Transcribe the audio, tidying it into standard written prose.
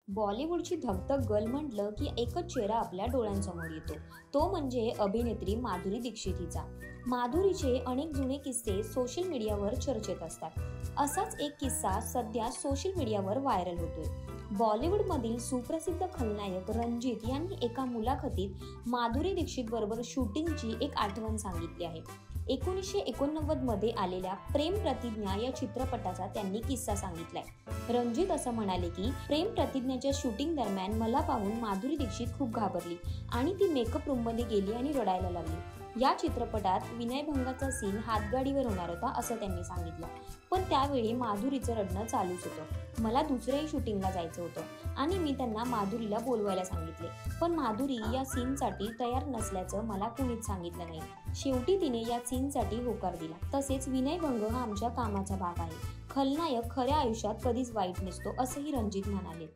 बॉलिवूडची धगधग गर्ल म्हटलं की एकच चेहरा आपल्या डोळ्यांसमोर येतो, तो म्हणजे अभिनेत्री माधुरी दीक्षित हिचा. माधुरीचे अनेक जुने किस्से सोशल मीडियावर चर्चेत असतात. असाच एक किस्सा सध्या सोशल मीडियावर व्हायरल होतोय. बॉलिवूडमधील सुप्रसिद्ध खलनायक रणजित यांनी एका मुलाखतीत माधुरी दीक्षित बरोबर शूटिंगची एक आठवण सांगितली आहे. 1989 मध्ये आलेल्या प्रेम प्रतिज्ञा या चित्रपटाचा त्यांनी किस्सा सांगितलाय. रणजित असं म्हणाले की प्रेम प्रतिज्ञाच्या शूटिंग दरम्यान मला पाहून माधुरी दीक्षित खूप घाबरली आणि ती मेकअप रूम मध्ये गेली आणि रडायला लागली. या चित्रपटात विनयभंगाचा सीन हातगाडीवर होणार होता असं त्यांनी सांगितलं. पण त्यावेळी माधुरीचं रडणं चालूच होतं. मला दुसऱ्याही शूटिंगला जायचं होतं आणि मी त्यांना माधुरीला बोलवायला सांगितले, पण माधुरी या सीनसाठी तयार नसल्याचं मला कुणीच सांगितलं नाही. शेवटी तिने या सीनसाठी होकार दिला. तसेच विनयभंग हा आमच्या कामाचा भाग आहे. खलनायक खऱ्या आयुष्यात कधीच वाईट नसतो असंही रणजित म्हणाले.